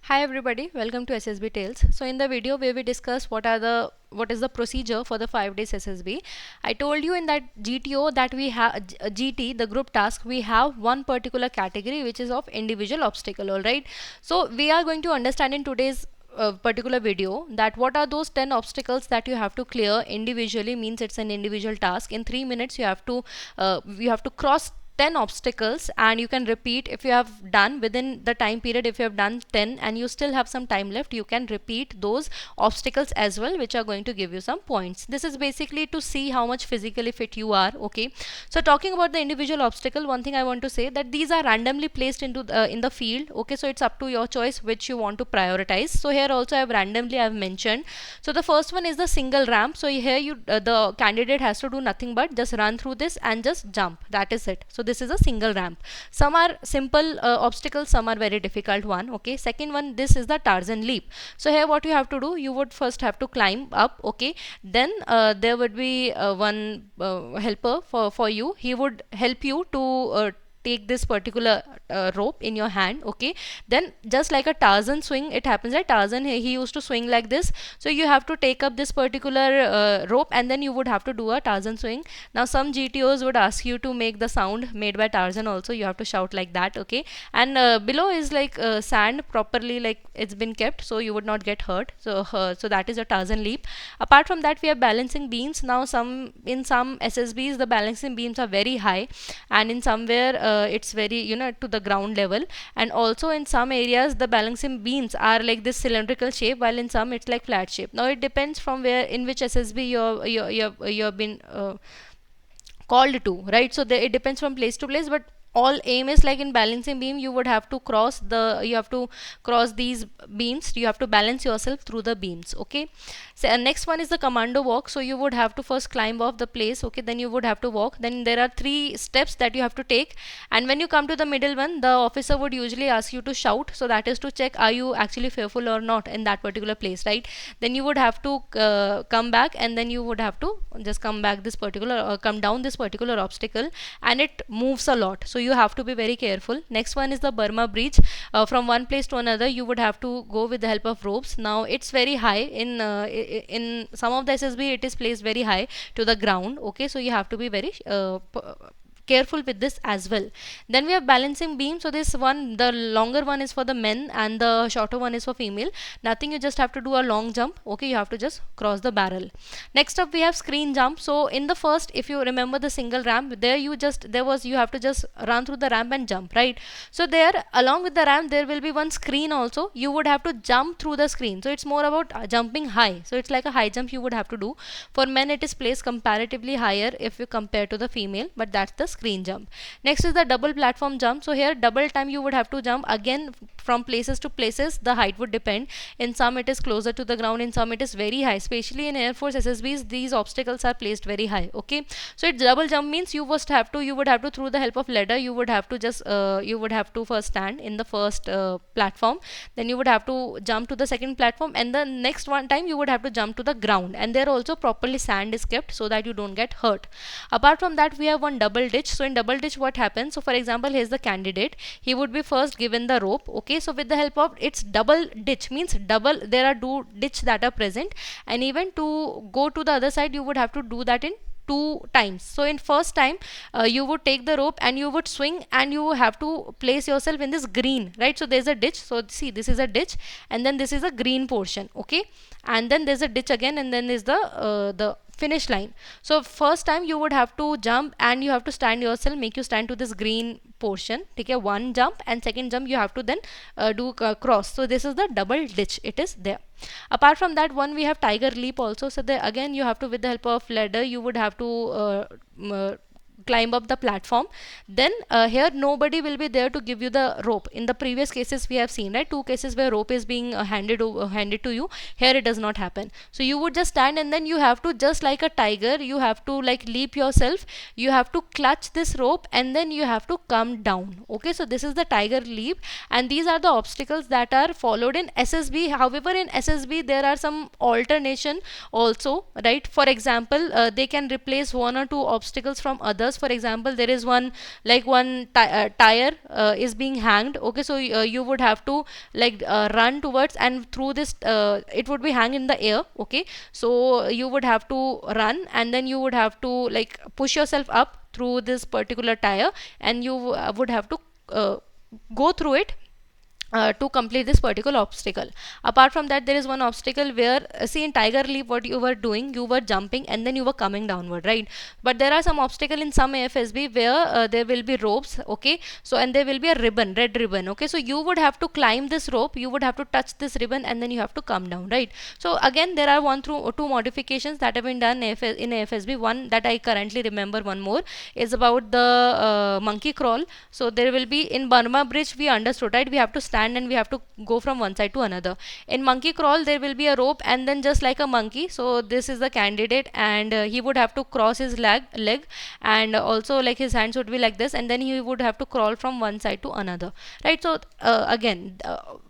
Hi everybody, welcome to SSBtales. So in the video where we discuss what is the procedure for the 5 days SSB. I told you in that GTO that we have GT, the group task, we have one particular category which is of individual obstacle. All right. So we are going to understand in today's particular video that what are those 10 obstacles that you have to clear individually. Means it's an individual task. In 3 minutes you have to cross 10 obstacles, and you can repeat if you have done within the time period. If you have done 10 and you still have some time left, you can repeat those obstacles as well, which are going to give you some points. This is basically to see how much physically fit you are. Okay, so talking about the individual obstacle, one thing I want to say that these are randomly placed into in the field. Okay, so it's up to your choice which you want to prioritize. So here also I have mentioned. So the first one is the single ramp. So here the candidate has to do nothing but just run through this and just jump. That is it. So this is a single ramp. Some are simple obstacles, some are very difficult one. Okay, second one, this is the Tarzan leap. So here what you have to do, you would first have to climb up. Okay, then there would be one helper for you. He would help you to take this particular rope in your hand. Okay, then just like a Tarzan swing, it happens that Tarzan, he used to swing like this. So you have to take up this particular rope, and then you would have to do a Tarzan swing. Now some GTOs would ask you to make the sound made by Tarzan also. You have to shout like that. Okay, and below is like sand properly, like it's been kept, so you would not get hurt. So that is a Tarzan leap. Apart from that, we have balancing beams. Now in some SSBs the balancing beams are very high, and in somewhere it's very, to the ground level. And also in some areas the balancing beams are like this cylindrical shape, while in some it's like flat shape. Now it depends from where, in which SSB you have been called to, right? So it depends from place to place, but all aim is like in balancing beam, you would have to cross these beams. You have to balance yourself through the beams. Okay, so next one is the commando walk. So you would have to first climb off the place. Okay, then you would have to walk. Then there are 3 steps that you have to take, and when you come to the middle one, the officer would usually ask you to shout. So that is to check are you actually fearful or not in that particular place, right? Then you would have to come back, and then you would have to just come down this particular obstacle, and it moves a lot, so you have to be very careful. Next one is the Burma bridge. From one place to another, you would have to go with the help of ropes. Now it's very high in some of the SSB, it is placed very high to the ground. Okay, so you have to be very careful with this as well. Then we have balancing beam. So this one, the longer one is for the men and the shorter one is for female. Nothing, you just have to do a long jump. Okay, you have to just cross the barrel. Next up we have screen jump. So in the first, if you remember the single ramp, you have to just run through the ramp and jump, right? So there, along with the ramp, there will be one screen also. You would have to jump through the screen. So it's more about jumping high. So it's like a high jump you would have to do. For men it is placed comparatively higher if you compare to the female, but that's the screen jump. Next is the double platform jump. So here double time you would have to jump again from places to places. The height would depend. In some it is closer to the ground, in some it is very high. Especially in Air Force SSBs, these obstacles are placed very high. Okay, so it's double jump means you would have to, through the help of ladder, you would have to first stand in the first platform, then you would have to jump to the second platform, and the next one time you would have to jump to the ground. And there also properly sand is kept so that you don't get hurt. Apart from that, we have one double ditch. So in double ditch, what happens? So for example, here's the candidate. He would be first given the rope. Okay, so with the help of, it's double ditch means double, there are 2 ditch that are present, and even to go to the other side you would have to do that in 2 times. So in first time, you would take the rope and you would swing, and you have to place yourself in this green, right? So there's a ditch. So see, this is a ditch, and then this is a green portion. Okay, and then there's a ditch again, and then is the finish line. So first time you would have to jump, and you have to make you stand to this green portion. Take a one jump, and second jump you have to then do cross. So this is the double ditch, it is there. Apart from that one, we have tiger leap also. So there again you have to, with the help of ladder, you would have to climb up the platform. Then here nobody will be there to give you the rope. In the previous cases we have seen, right, 2 cases where rope is being handed to you. Here it does not happen. So you would just stand, and then you have to, just like a tiger, you have to like leap yourself. You have to clutch this rope, and then you have to come down. Okay, so this is the tiger leap, and these are the obstacles that are followed in SSB. However, in SSB there are some alternation also, right? For example, they can replace 1 or 2 obstacles from other others. For example, there is one, like one tire is being hanged. Okay, so you would have to like run towards, and through this it would be hanged in the air. Okay, so you would have to run, and then you would have to like push yourself up through this particular tire, and you would have to go through it to complete this particular obstacle. Apart from that, there is one obstacle where, see, in Tiger Leap, what you were doing, you were jumping and then you were coming downward, right? But there are some obstacle in some AFSB where there will be ropes, okay? So, and there will be a ribbon, red ribbon, okay? So, you would have to climb this rope, you would have to touch this ribbon, and then you have to come down, right? So, again, there are one through two modifications that have been done in AFSB. One that I currently remember, one more, is about the monkey crawl. So, there will be in Burma Bridge, we understood, right? We have to stand and we have to go from one side to another. In monkey crawl, there will be a rope, and then just like a monkey, so this is the candidate, and he would have to cross his leg, and also like his hands would be like this, and then he would have to crawl from one side to another, right? So again,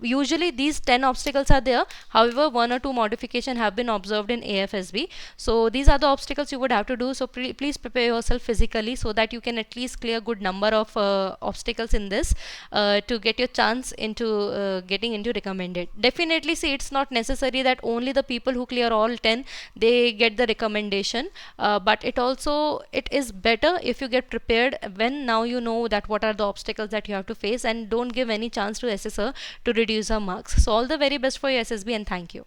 usually these 10 obstacles are there. However, one or two modification have been observed in AFSB. So these are the obstacles you would have to do. So please prepare yourself physically so that you can at least clear good number of obstacles in this to get your chance into getting into recommended. Definitely, see, it's not necessary that only the people who clear all 10 they get the recommendation, but it is better if you get prepared when now you know that what are the obstacles that you have to face, and don't give any chance to assessor to reduce our marks. So all the very best for your SSB, and thank you.